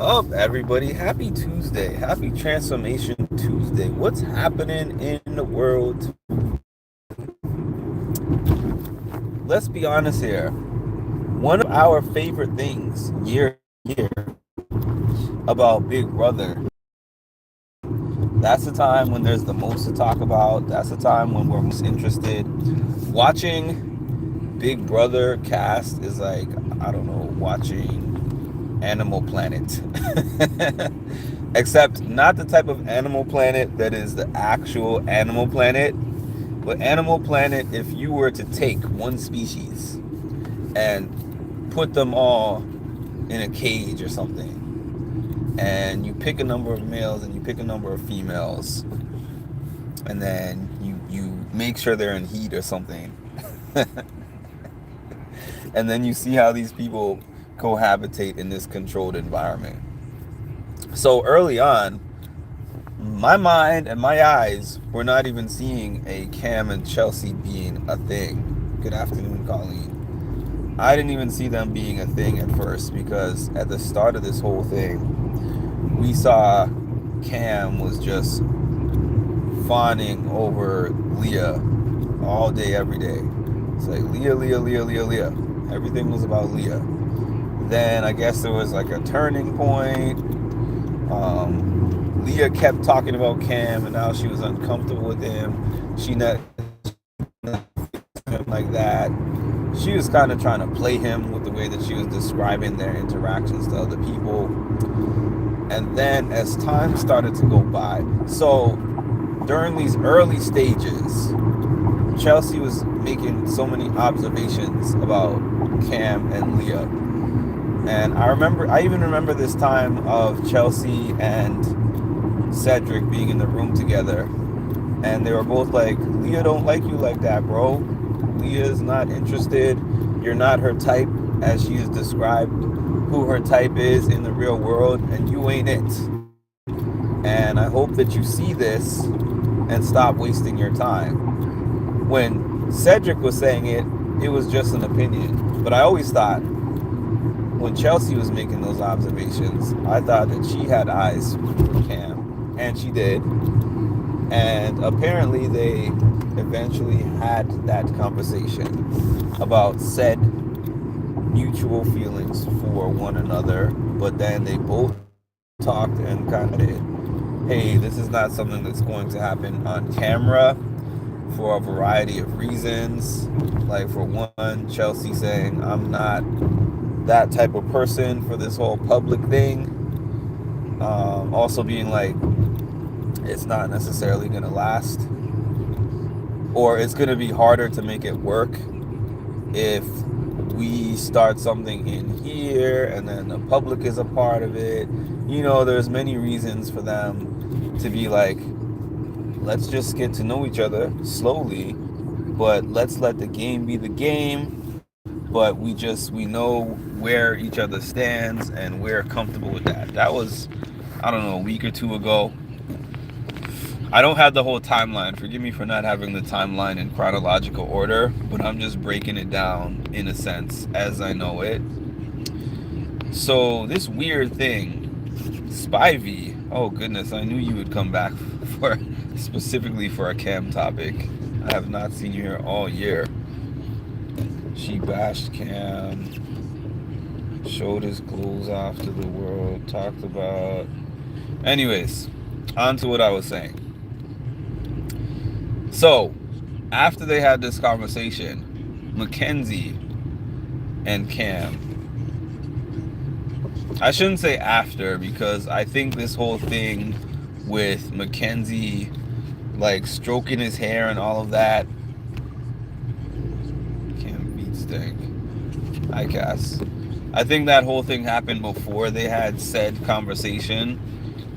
up, everybody? Happy Tuesday. Happy Transformation Tuesday. What's happening in the world? Let's be honest here. One of our favorite things year to year about Big Brother. That's the time when there's the most to talk about. That's the time when we're most interested. Watching Big Brother cast is like, I don't know, watching Animal Planet. Except not the type of Animal Planet that is the actual Animal Planet, but Animal Planet if you were to take one species and put them all in a cage or something, and you pick a number of males and you pick a number of females, and then you make sure they're in heat or something, and then you see how these people cohabitate in this controlled environment. So early on, my mind and my eyes were not even seeing a Cam and Chelsie being a thing. Good afternoon, Colleen. I didn't even see them being a thing at first, because at the start of this whole thing, we saw Cam was just fawning over Leah all day, every day. It's like Leah, Leah, Leah, Leah, Leah. Everything was about Leah. Then I guess there was like a turning point. Leah kept talking about Cam, and now she was uncomfortable with him. She not him like that. She was kind of trying to play him with the way that she was describing their interactions to other people. And then as time started to go by, so during these early stages, Chelsie was making so many observations about Cam and Leah. And I even remember this time of Chelsie and Cedric being in the room together, and they were both like, Leah don't like you like that, bro. Leah is not interested. You're not her type, as she has described who her type is in the real world, and you ain't it. And I hope that you see this and stop wasting your time. When Cedric was saying it, it was just an opinion. But I always thought, when Chelsie was making those observations, I thought that she had eyes for Cam, and she did. And apparently they eventually had that conversation about said mutual feelings for one another, but then they both talked and kind of did, hey, this is not something that's going to happen on camera for a variety of reasons. Like, for one, Chelsie saying, I'm not that type of person for this whole public thing. Also being like, it's not necessarily going to last, or it's going to be harder to make it work if we start something in here and then the public is a part of it. There's many reasons for them to be like, let's just get to know each other slowly, but let's let the game be the game. But we know where each other stands, and we're comfortable with that. That was, I don't know, a week or two ago. I don't have the whole timeline. Forgive me for not having the timeline in chronological order, but I'm just breaking it down in a sense as I know it. So this weird thing, Spivey, oh goodness, I knew you would come back for specifically for a Cam topic. I have not seen you here all year. She bashed Cam, showed his clothes off to the world, talked about... Anyways, on to what I was saying. So, after they had this conversation, McKenzie and Cam... I shouldn't say after, because I think this whole thing with McKenzie, like, stroking his hair and all of that... Hi, Cass. I think that whole thing happened before they had said conversation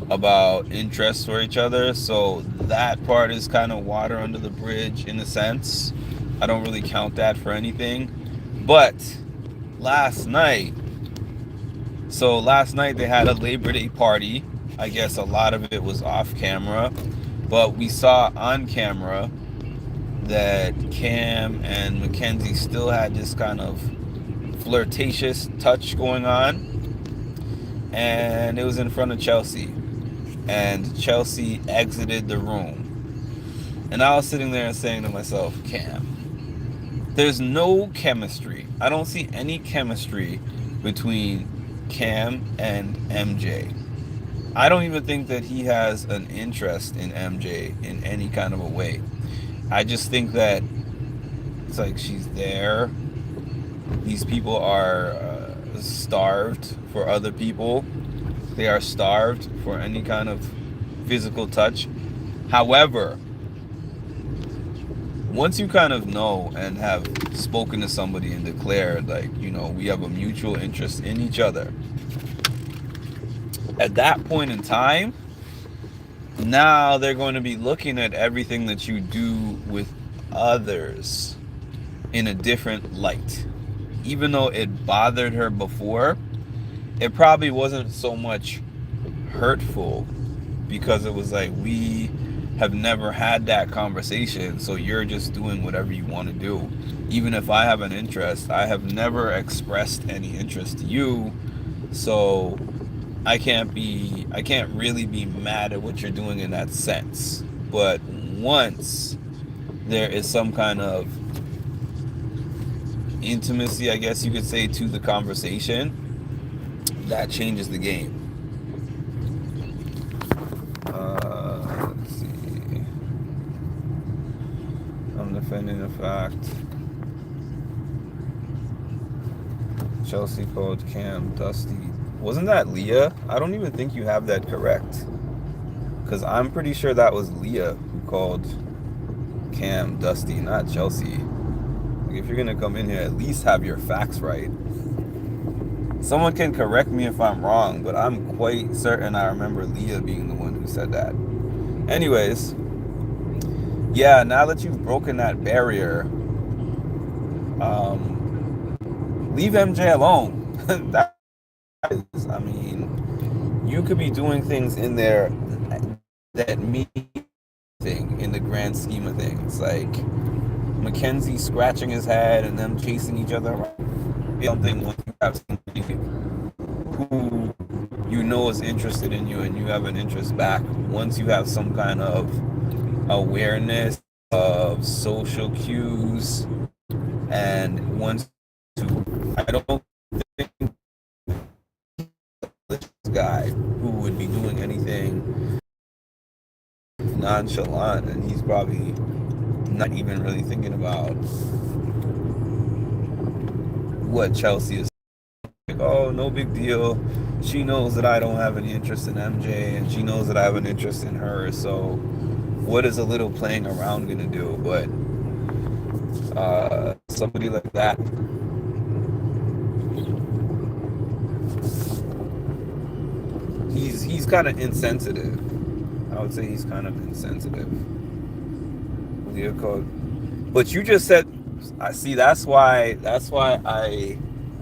about interests for each other. So that part is kind of water under the bridge in a sense. I don't really count that for anything. But last night they had a Labor Day party. I guess a lot of it was off camera, but we saw on camera that Cam and McKenzie still had this kind of flirtatious touch going on. and it was in front of Chelsie, and Chelsie exited the room. And I was sitting there and saying to myself, Cam, there's no chemistry. I don't see any chemistry between Cam and MJ. I don't even think that he has an interest in MJ in any kind of a way. I just think that it's like she's there. These people are starved for other people. They are starved for any kind of physical touch. However, once you kind of know and have spoken to somebody and declared, like, we have a mutual interest in each other, at that point in time, now they're going to be looking at everything that you do with others in a different light. Even though it bothered her before, it probably wasn't so much hurtful, because it was like, we have never had that conversation, so you're just doing whatever you want to do. Even if I have an interest, I have never expressed any interest to you, so I can't really be mad at what you're doing in that sense. But once there is some kind of intimacy, I guess you could say, to the conversation, that changes the game. Let's see. I'm defending the fact Chelsie called Cam Dusty. Wasn't that Leah? I don't even think you have that correct, because I'm pretty sure that was Leah who called Cam Dusty, not Chelsie. Like, if you're gonna come in here, at least have your facts right. Someone can correct me if I'm wrong, but I'm quite certain I remember Leah being the one who said that. Anyways, yeah, now that you've broken that barrier, leave MJ alone. That is, I mean, you could be doing things in there that mean nothing in the grand scheme of things. Like McKenzie scratching his head and them chasing each other around. Something when you have somebody who is interested in you and you have an interest back. Once you have some kind of awareness of social cues, and once I don't think this guy who would be doing anything nonchalant, and he's probably not even really thinking about what Chelsie is like. Oh, no big deal. She knows that I don't have any interest in MJ, and she knows that I have an interest in her, so what is a little playing around gonna do? But somebody like that, he's kind of insensitive. I would say he's kind of insensitive. Leah code. But you just said, I see, that's why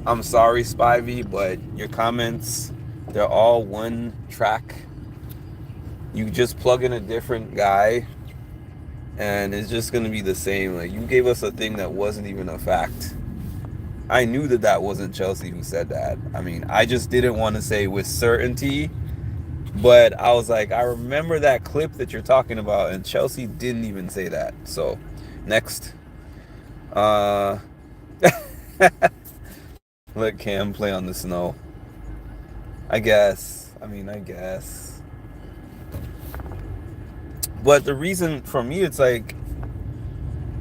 I'm sorry, Spivey, but your comments, they're all one track. You just plug in a different guy and it's just going to be the same. Like, you gave us a thing that wasn't even a fact. I knew that wasn't Chelsie who said that. I mean, I just didn't want to say with certainty, but I was like, I remember that clip that you're talking about, and Chelsie didn't even say that. So, next. Let Cam play on the snow. I guess. But the reason, for me, it's like,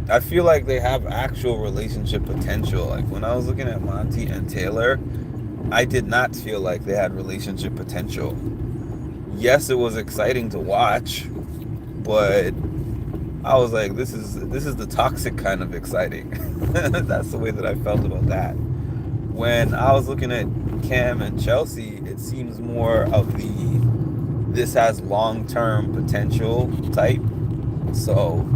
I feel like they have actual relationship potential. Like, when I was looking at Monty and Taylor, I did not feel like they had relationship potential. Yes, it was exciting to watch, but I was like, this is the toxic kind of exciting. That's the way that I felt about that. When I was looking at Cam and Chelsie, it seems more of this has long-term potential type. So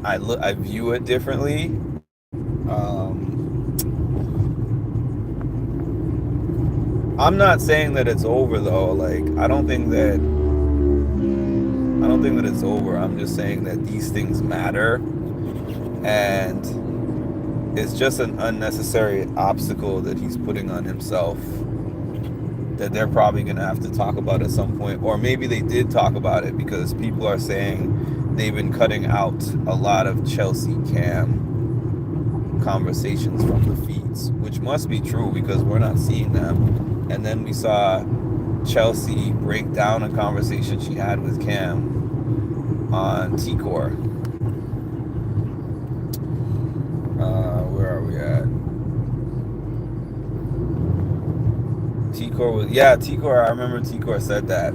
I view it differently. I'm not saying that it's over though. Like, I don't think that it's over. I'm just saying that these things matter, and it's just an unnecessary obstacle that he's putting on himself that they're probably going to have to talk about at some point. Or maybe they did talk about it, because people are saying they've been cutting out a lot of Chelsie Cam conversations from the feeds, which must be true because we're not seeing them. And then we saw Chelsie break down a conversation she had with Cam on T-Core. Where are we at? T-Core was, yeah, T-Core, I remember T-Core said that.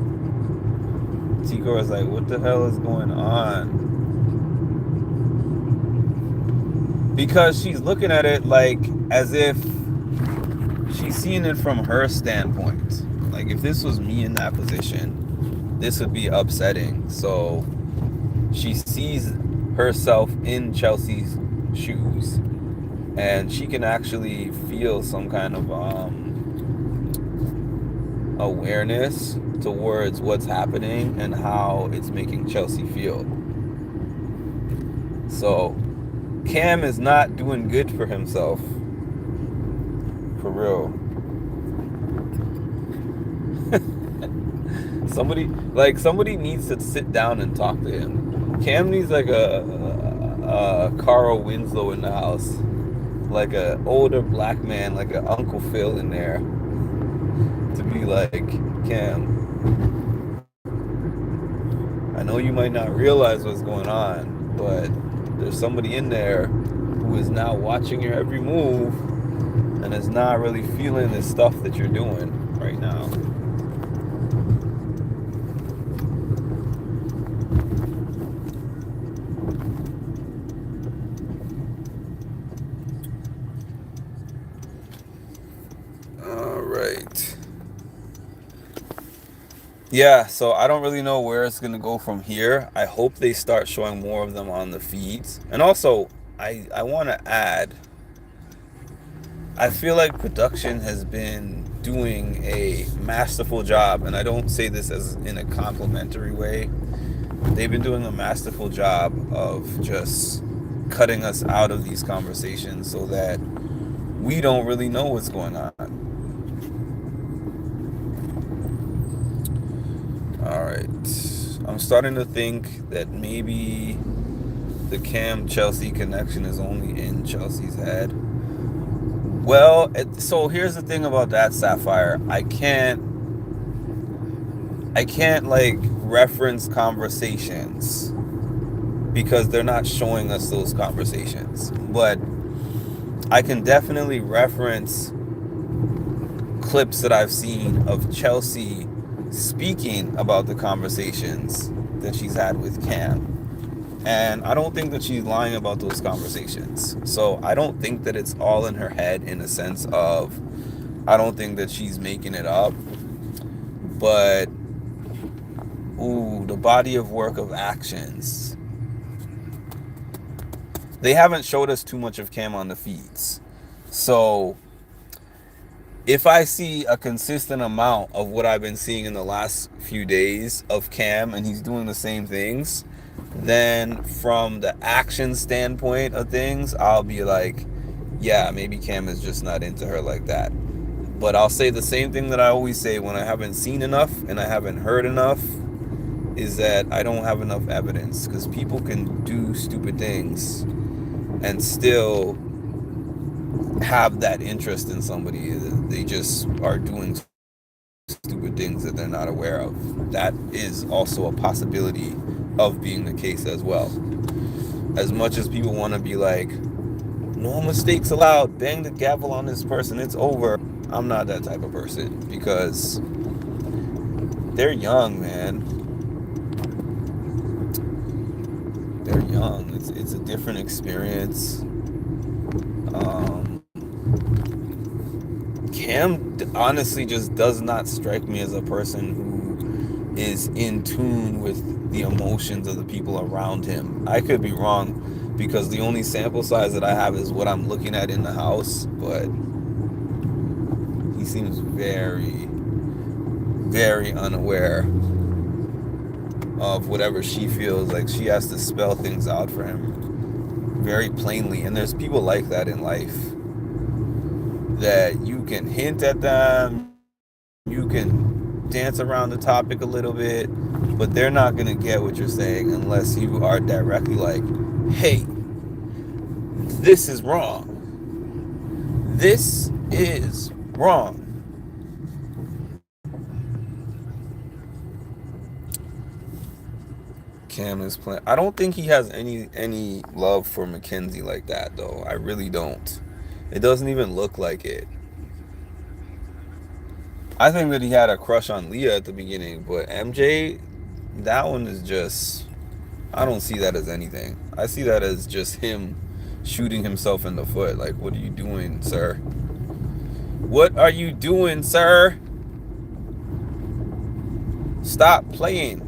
T-Core was like, what the hell is going on? Because she's looking at it like as if she's seeing it from her standpoint. Like, if this was me in that position, this would be upsetting. So she sees herself in Chelsea's shoes, and she can actually feel some kind of awareness towards what's happening and how it's making Chelsie feel. So Cam is not doing good for himself, for real. somebody needs to sit down and talk to him. Cam needs like a Carl Winslow in the house, like a older black man, like an Uncle Phil in there, to be like, Cam, I know you might not realize what's going on, but there's somebody in there who is now watching your every move and is not really feeling the stuff that you're doing right now. All right. Yeah, so I don't really know where it's going to go from here. I hope they start showing more of them on the feeds. And also, I want to add, I feel like production has been doing a masterful job, and I don't say this as in a complimentary way. They've been doing a masterful job of just cutting us out of these conversations so that we don't really know what's going on. All right, I'm starting to think that maybe the Cam Chelsie connection is only in Chelsea's head. Well, so here's the thing about that, Sapphire. I can't like reference conversations because they're not showing us those conversations. But I can definitely reference clips that I've seen of Chelsie speaking about the conversations that she's had with Cam. And I don't think that she's lying about those conversations. So I don't think that it's all in her head, in a sense of, I don't think that she's making it up. But, the body of work of actions. They haven't showed us too much of Cam on the feeds. So if I see a consistent amount of what I've been seeing in the last few days of Cam, and he's doing the same things, then from the action standpoint of things, I'll be like, yeah, maybe Cam is just not into her like that. But I'll say the same thing that I always say when I haven't seen enough and I haven't heard enough, is that I don't have enough evidence, because people can do stupid things and still have that interest in somebody. They just are doing stupid things that they're not aware of. That is also a possibility of being the case as well. As much as people want to be like, no mistakes allowed, bang the gavel on this person, it's over, I'm not that type of person, because they're young, man. They're young. It's a different experience. Cam honestly just does not strike me as a person who is in tune with the emotions of the people around him. I could be wrong, because the only sample size that I have is what I'm looking at in the house, but he seems very, very unaware of whatever she feels. Like, she has to spell things out for him very plainly. And there's people like that in life, that you can hint at them, you can dance around the topic a little bit, but they're not going to get what you're saying unless you are directly like, hey, this is wrong. This is wrong. Cam is playing. I don't think he has any love for McKenzie like that, though. I really don't. It doesn't even look like it. I think that he had a crush on Leah at the beginning, but MJ, that one is just, I don't see that as anything. I see that as just him shooting himself in the foot. Like, what are you doing, sir? What are you doing, sir? Stop playing.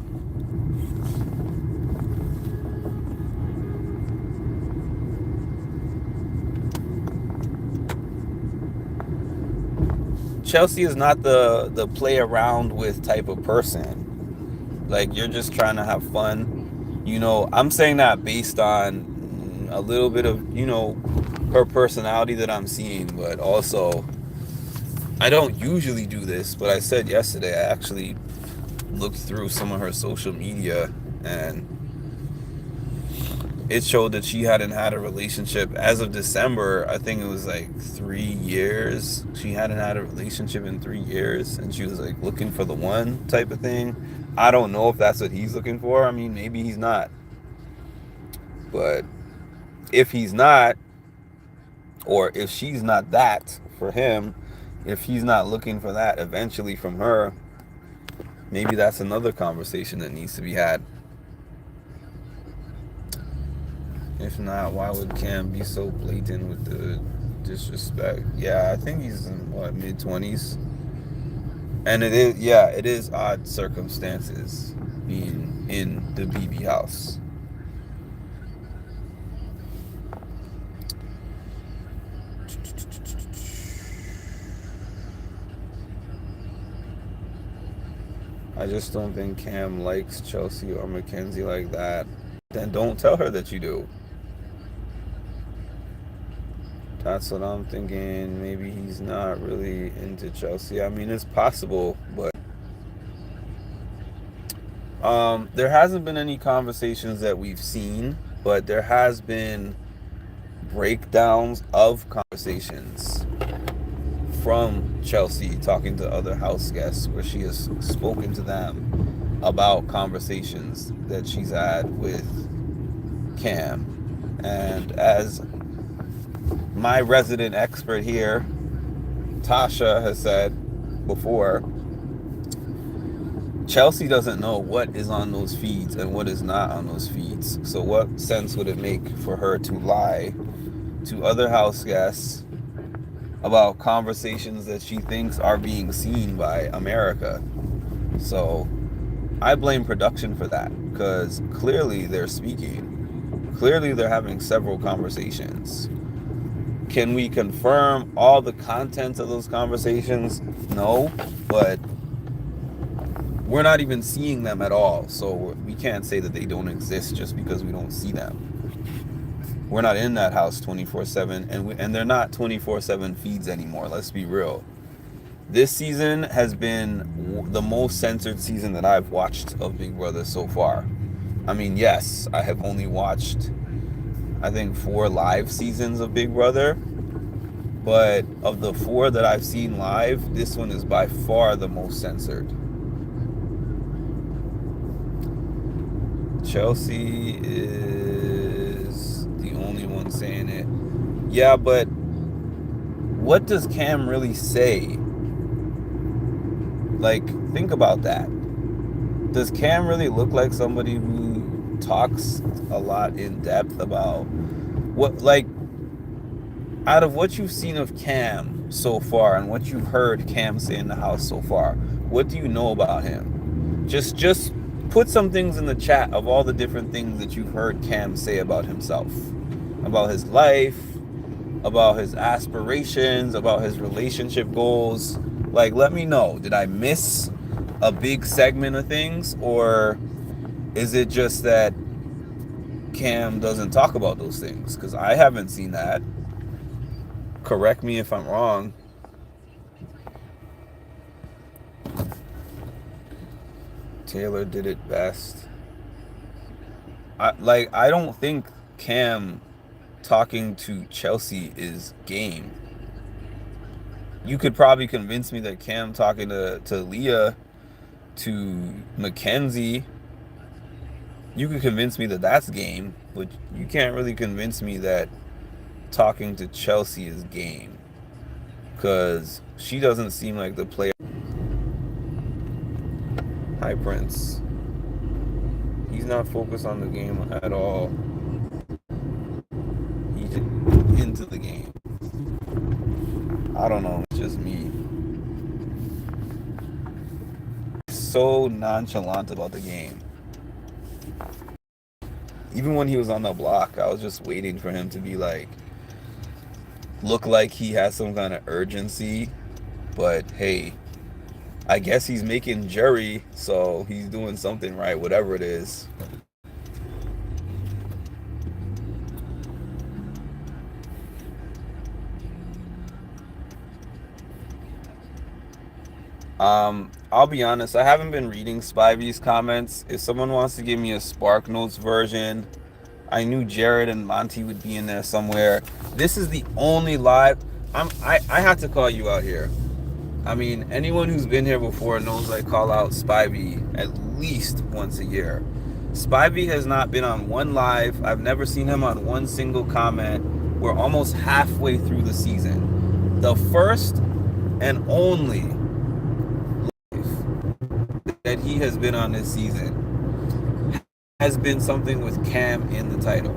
Chelsie is not the play around with type of person. Like, you're just trying to have fun. You know, I'm saying that based on a little bit of, you know, her personality that I'm seeing, but also I don't usually do this, but I said yesterday I actually looked through some of her social media and it showed that she hadn't had a relationship as of December. I think it was like 3 years. She hadn't had a relationship in 3 years, and she was like looking for the one type of thing. I don't know if that's what he's looking for. I mean, maybe he's not. But if he's not, or if she's not that for him, if he's not looking for that eventually from her, maybe that's another conversation that needs to be had. If not, why would Cam be so blatant with the disrespect? Yeah, I think he's in what, mid-20s, and it is odd circumstances being in the BB house. I just don't think Cam likes Chelsie or McKenzie like that. Then don't tell her that you do. That's what I'm thinking. Maybe he's not really into Chelsie. I mean, it's possible, but there hasn't been any conversations that we've seen, but there has been breakdowns of conversations from Chelsie talking to other house guests where she has spoken to them about conversations that she's had with Cam. And as my resident expert here, Tasha, has said before, Chelsie doesn't know what is on those feeds and what is not on those feeds. So what sense would it make for her to lie to other house guests about conversations that she thinks are being seen by America? So I blame production for that, because clearly they're speaking. Clearly they're having several conversations. Can we confirm all the contents of those conversations? No, but we're not even seeing them at all. So we can't say that they don't exist just because we don't see them. We're not in that house 24/7, and they're not 24/7 feeds anymore. Let's be real. This season has been the most censored season that I've watched of Big Brother so far. I mean, yes, I have only watched, I think, 4 live seasons of Big Brother, but of the 4 that I've seen live, this one is by far the most censored. Chelsie is the only one saying it. Yeah, but what does Cam really say? Like, think about that. Does Cam really look like somebody who talks a lot in depth about what, like, out of what you've seen of Cam so far and what you've heard Cam say in the house so far, what do you know about him? Just put some things in the chat of all the different things that you've heard Cam say about himself, about his life, about his aspirations, about his relationship goals. Like, let me know. Did I miss a big segment of things, or is it just that Cam doesn't talk about those things? Because I haven't seen that. Correct me if I'm wrong. Taylor did it best. I don't think Cam talking to Chelsie is game. You could probably convince me that Cam talking to Leah, to McKenzie, you could convince me that that's game, but you can't really convince me that talking to Chelsie is game, because she doesn't seem like the player. Hi, Prince. He's not focused on the game at all. He's into the game. I don't know. It's just me. So nonchalant about the game. Even when he was on the block, I was just waiting for him to be like, look like he has some kind of urgency. But hey, I guess he's making jury, so he's doing something right, whatever it is. I'll be honest, I haven't been reading Spivey's comments. If someone wants to give me a Spark Notes version, I knew Jared and Monty would be in there somewhere. This is the only live. I had to call you out here. I mean, anyone who's been here before knows I call out Spivey at least once a year. Spivey has not been on one live. I've never seen him on one single comment. We're almost halfway through the season. The first and only that he has been on this season has been something with Cam in the title.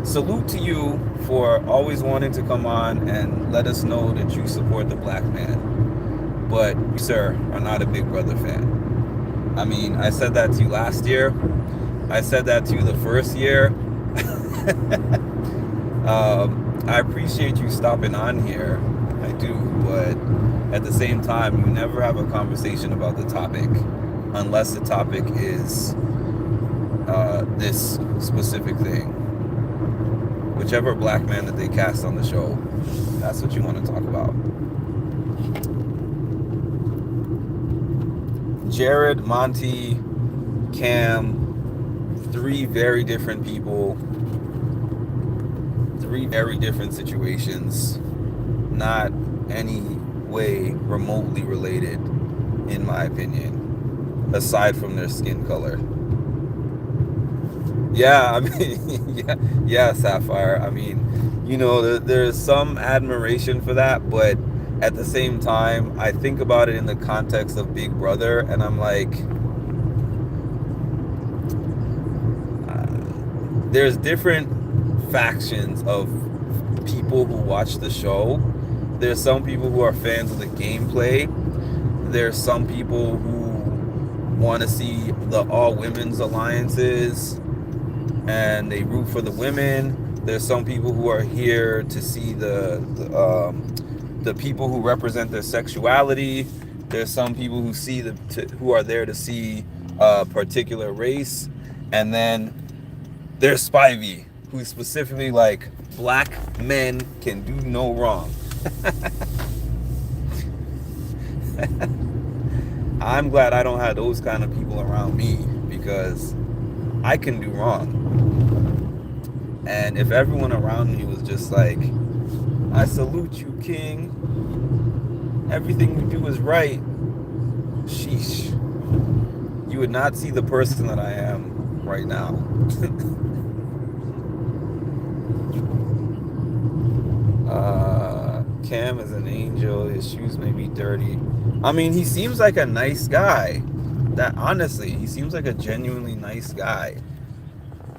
Salute to you for always wanting to come on and let us know that you support the black man. But you, sir, are not a Big Brother fan. I mean, I said that to you last year. I said that to you the first year. I appreciate you stopping on here. I do, but at the same time, you never have a conversation about the topic unless the topic is this specific thing. Whichever black man that they cast on the show, that's what you want to talk about. Jared, Monty, Cam, three very different people, three very different situations, not any way remotely related, in my opinion, aside from their skin color. Yeah, I mean, yeah, Sapphire. I mean, you know, there's some admiration for that, but at the same time, I think about it in the context of Big Brother, and I'm like, there's different factions of people who watch the show. There's some people who are fans of the gameplay. There's some people who want to see the all women's alliances and they root for the women. There's some people who are here to see the people who represent their sexuality. There's some people who see who are there to see a particular race, and then there's Spivey, who's specifically like, black men can do no wrong. I'm glad I don't have those kind of people around me, because I can do wrong. And if everyone around me was just like, I salute you, king, everything you do is right, sheesh, you would not see the person that I am right now. Cam is an angel. His shoes may be dirty. I mean, he seems like a nice guy. That, honestly, he seems like a genuinely nice guy.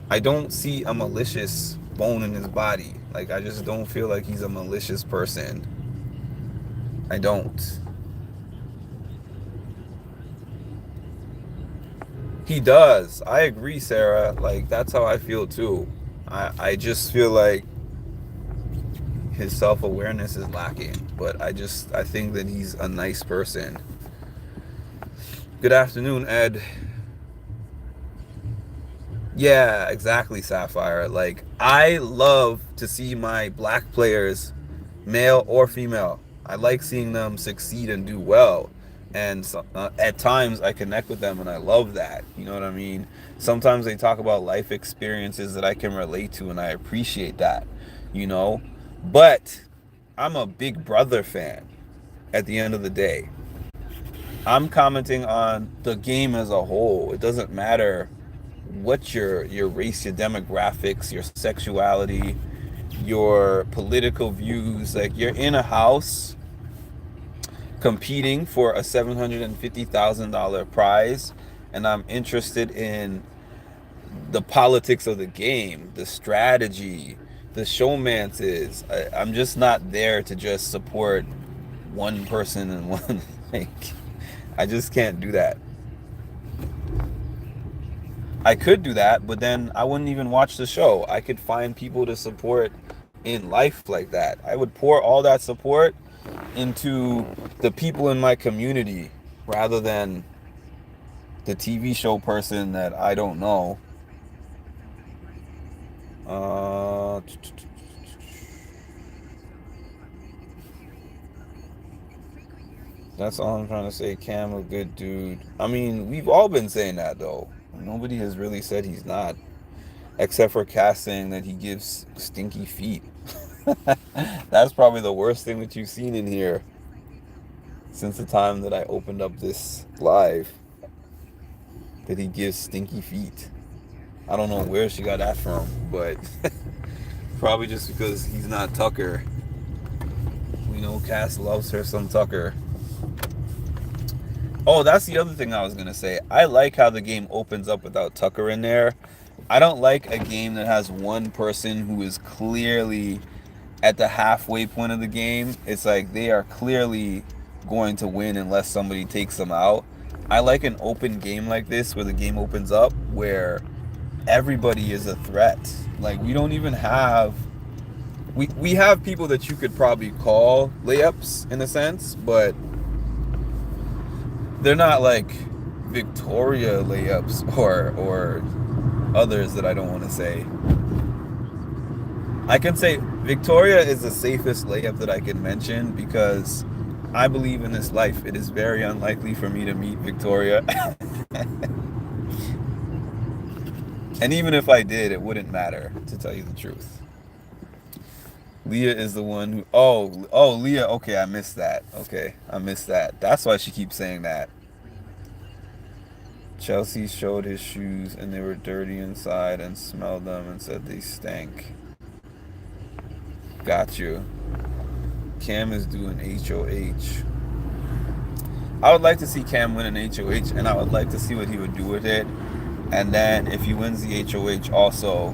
I don't see a malicious bone in his body. Like, I just don't feel like he's a malicious person. I don't. He does. I agree, Sarah. Like, that's how I feel too. I just feel like his self-awareness is lacking. But I think that he's a nice person. Good afternoon, Ed. Yeah, exactly, Sapphire. Like, I love to see my black players, male or female, I like seeing them succeed and do well. And so, at times I connect with them and I love that. You know what I mean? Sometimes they talk about life experiences that I can relate to, and I appreciate that, you know? But I'm a Big Brother fan at the end of the day. I'm commenting on the game as a whole. It doesn't matter what your race, your demographics, your sexuality, your political views. Like, you're in a house competing for a $750,000 prize, and I'm interested in the politics of the game, the strategy, the showmances. I'm just not there to just support one person and one like I just can't do that. I could do that, but then I wouldn't even watch the show. I could find people to support in life like that. I would pour all that support into the people in my community rather than the TV show person that I don't know. Uh, that's all I'm trying to say. Cam, a good dude. I mean, we've all been saying that though. Nobody has really said he's not, except for Cass saying that he gives stinky feet. That's probably the worst thing that you've seen in here since the time that I opened up this live. That he gives stinky feet. I don't know where she got that from, but probably just because he's not Tucker. We know Cass loves her some Tucker. Oh, that's the other thing I was gonna say. I like how the game opens up without Tucker in there. I don't like a game that has one person who is clearly at the halfway point of the game. It's like they are clearly going to win unless somebody takes them out. I like an open game like this where the game opens up where everybody is a threat. Like, we don't even have we have people that you could probably call layups in a sense, but they're not like Victoria layups or others that I don't want to say. I can say Victoria is the safest layup that I can mention because I believe in this life it is very unlikely for me to meet Victoria. And even if I did, it wouldn't matter, to tell you the truth. Leah is the one who... Oh, Leah. Okay, I missed that. Okay, I missed that. That's why she keeps saying that. Chelsie showed his shoes, and they were dirty inside, and smelled them and said they stank. Got you. Cam is doing HOH. I would like to see Cam win an HOH, and I would like to see what he would do with it. And then if he wins the HOH also,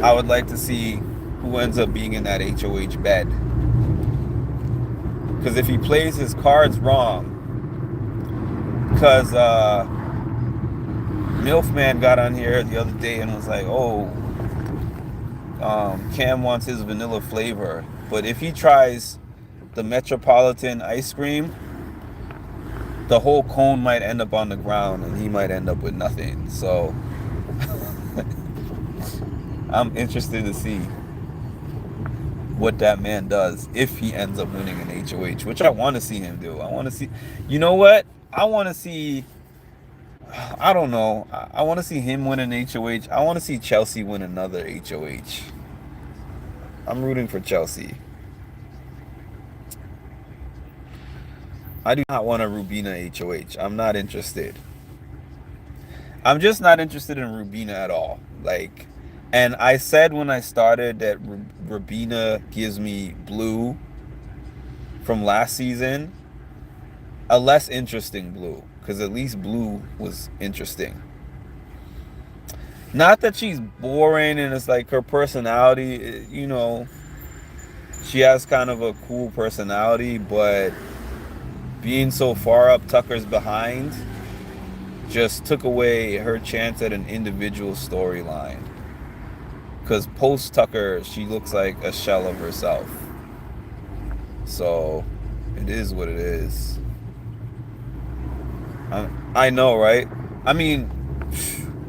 I would like to see who ends up being in that HOH bed. Because if he plays his cards wrong, because Milfman got on here the other day and was like, oh, Cam wants his vanilla flavor. But if he tries the Metropolitan ice cream, the whole cone might end up on the ground and he might end up with nothing. So I'm interested to see what that man does if he ends up winning an HOH, which I want to see him do. I want to see, you know what? I want to see, I don't know. I want to see him win an HOH. I want to see Chelsie win another HOH. I'm rooting for Chelsie. I do not want a Rubina HOH. I'm not interested. I'm just not interested in Rubina at all. Like, and I said when I started that Rubina gives me Blue from last season, a less interesting Blue, because at least Blue was interesting. Not that she's boring and it's like her personality, you know, she has kind of a cool personality, but being so far up Tucker's behind just took away her chance at an individual storyline. Because post Tucker, she looks like a shell of herself. So it is what it is. I know, right? I mean,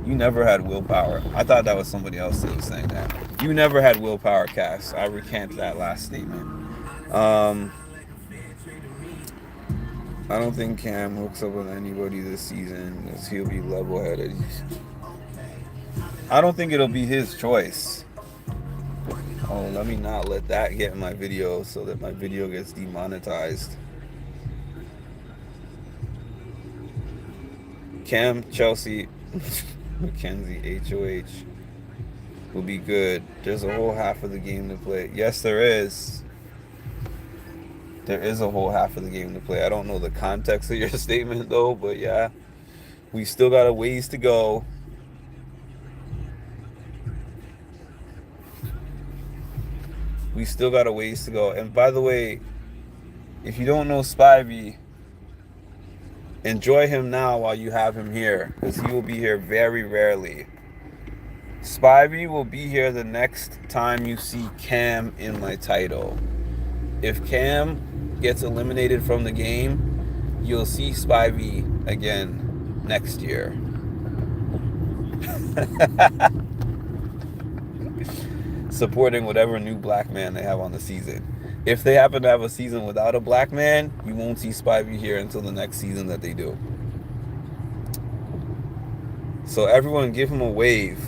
you never had willpower. I thought that was somebody else that was saying that. You never had willpower, Cass. I recant that last statement. I don't think Cam hooks up with anybody this season because he'll be level-headed. I don't think it'll be his choice. Oh, let me not let that get in my video so that my video gets demonetized. Cam, Chelsie, McKenzie, HOH will be good. There's a whole half of the game to play. Yes, there is. There is a whole half of the game to play. I don't know the context of your statement, though, but yeah. We still got a ways to go. We still got a ways to go. And by the way, if you don't know Spivey, enjoy him now while you have him here, because he will be here very rarely. Spivey will be here the next time you see Cam in my title. If Cam gets eliminated from the game, you'll see Spivey again next year. Supporting whatever new black man they have on the season. If they happen to have a season without a black man, you won't see Spivey here until the next season that they do. So everyone give him a wave.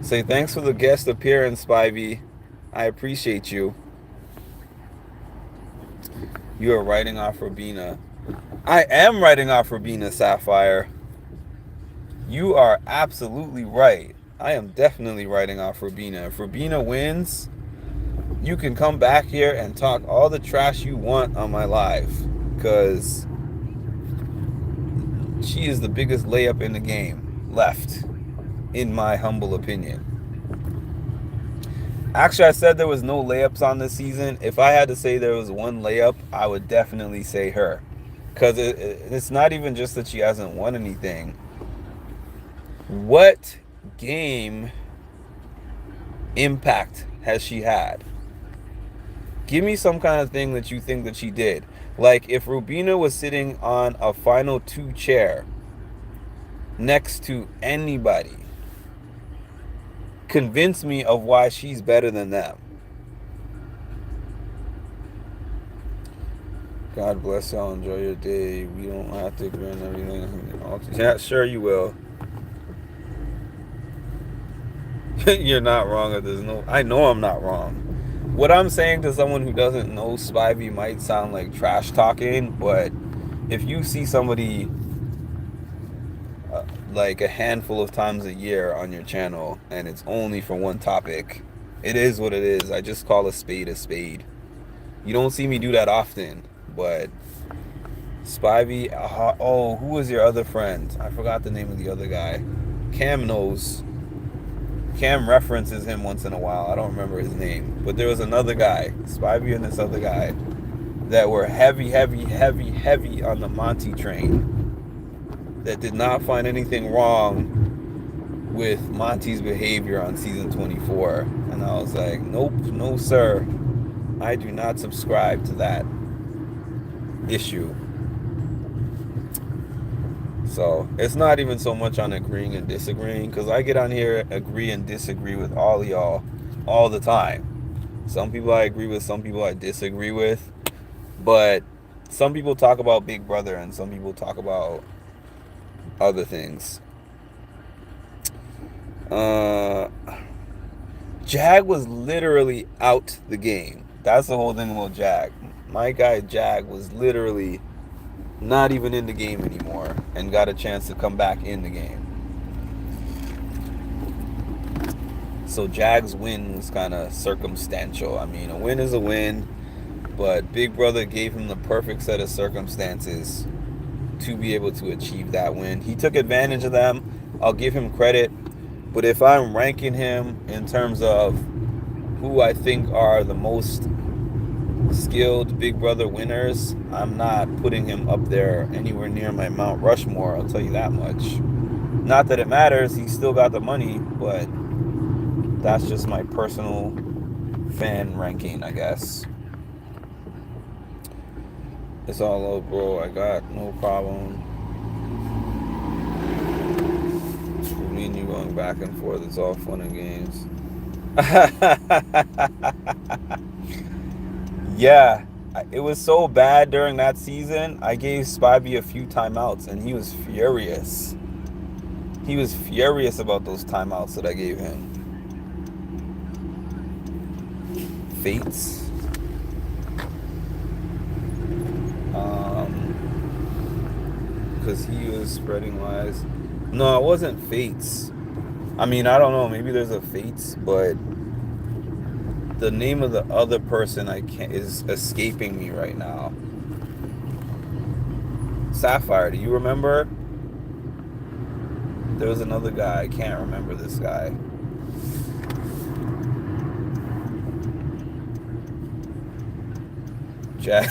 Say thanks for the guest appearance, Spivey. I appreciate you. You are writing off Robina. I am writing off Robina, Sapphire. You are absolutely right. I am definitely writing off Robina. If Robina wins, you can come back here and talk all the trash you want on my live, because she is the biggest layup in the game left, in my humble opinion. Actually, I said there was no layups on this season. If I had to say there was one layup, I would definitely say her, because it's not even just that she hasn't won anything. What game impact has she had? Give me some kind of thing that you think that she did. Like if Rubina was sitting on a Final 2 chair next to anybody, convince me of why she's better than them. God bless y'all. Enjoy your day. We don't have to agree on everything. Yeah, sure you will. You're not wrong. If there's no, I know I'm not wrong. What I'm saying to someone who doesn't know Spivey might sound like trash talking, but if you see somebody like a handful of times a year on your channel and it's only for one topic, it is what it is. I just call a spade a spade. You don't see me do that often, but Spivey, oh, who was your other friend? I forgot the name of the other guy. Cam knows. Cam references him once in a while. I don't remember his name. But there was another guy, Spivey and this other guy, that were heavy on the Monty train, that did not find anything wrong with Monty's behavior on season 24. And I was like, nope, no sir. I do not subscribe to that issue. So it's not even so much on agreeing and disagreeing, because I get on here, agree and disagree with all of y'all all the time. Some people I agree with, some people I disagree with, but some people talk about Big Brother and some people talk about other things. Jag was literally out the game. That's the whole thing about Jag. My guy Jag was literally not even in the game anymore and got a chance to come back in the game. So Jag's win was kind of circumstantial. I mean, a win is a win, but Big Brother gave him the perfect set of circumstances to be able to achieve that win. He took advantage of them. I'll give him credit. But if I'm ranking him in terms of who I think are the most skilled Big Brother winners, I'm not putting him up there anywhere near my Mount Rushmore, I'll tell you that much. Not that it matters, he still got the money, but that's just my personal fan ranking, I guess. It's all low, bro. I got no problem. Me and you going back and forth, it's all fun and games. Yeah, It was so bad during that season. I gave Spivey a few timeouts, and he was furious. He was furious about those timeouts that I gave him. Fates. Because he was spreading lies. No, it wasn't Fates. I mean, I don't know. Maybe there's a Fates, but the name of the other person is escaping me right now. Sapphire, do you remember? There was another guy. I can't remember this guy. Jack.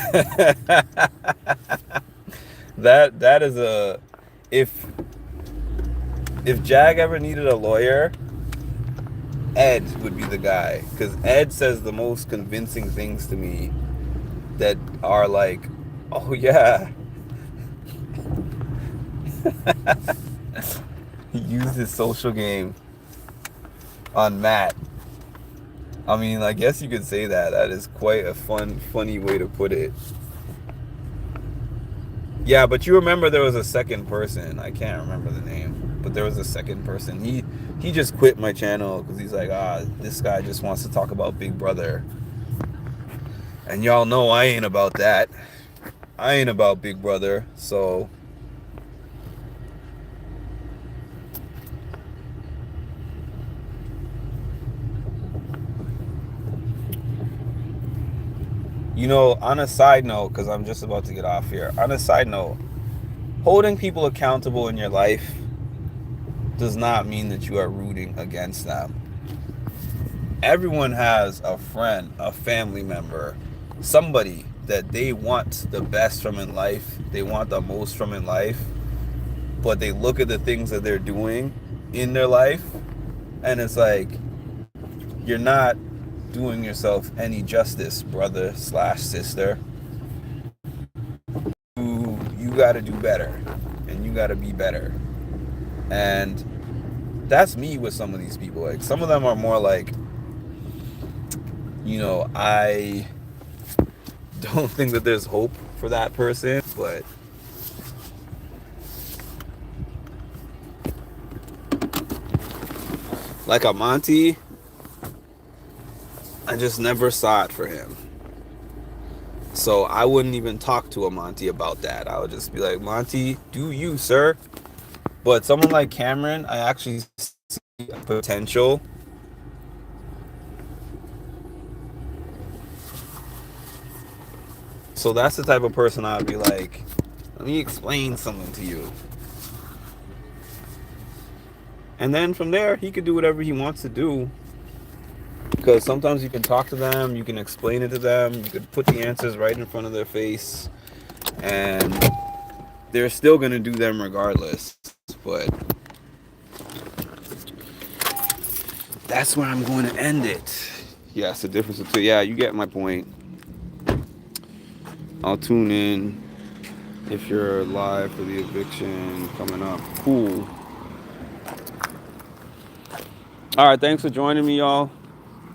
that is a if Jag ever needed a lawyer, Ed would be the guy, because Ed says the most convincing things to me that are like, oh yeah. He used his social game on Matt. I mean, I guess you could say that. That is quite a funny way to put it. Yeah, but you remember there was a second person. I can't remember the name, but there was a second person. He just quit my channel because he's like, this guy just wants to talk about Big Brother. And y'all know I ain't about that. I ain't about Big Brother, so... You know, on a side note, because I'm just about to get off here. On a side note, holding people accountable in your life does not mean that you are rooting against them. Everyone has a friend, a family member, somebody that they want the best from in life, they want the most from in life, but they look at the things that they're doing in their life, and it's like, you're not doing yourself any justice, brother / sister. You got to do better, and you got to be better. And that's me with some of these people. Like, some of them are more like, you know, I don't think that there's hope for that person, but like a Monty, I just never saw it for him. So I wouldn't even talk to a Monty about that. I would just be like, Monty, do you, sir? But someone like Cameron, I actually see potential. So that's the type of person I'd be like, let me explain something to you. And then from there, he could do whatever he wants to do. Because sometimes you can talk to them, you can explain it to them, you could put the answers right in front of their face, and they're still going to do them regardless. But that's where I'm going to end it. Yeah, it's the difference between, yeah, you get my point. I'll tune in if you're live for the eviction coming up. Cool. All right, thanks for joining me, y'all.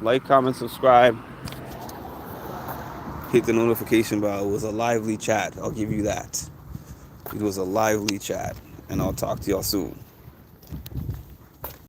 Like, comment, subscribe. Hit the notification bell. It was a lively chat. I'll give you that. It was a lively chat. And I'll talk to y'all soon.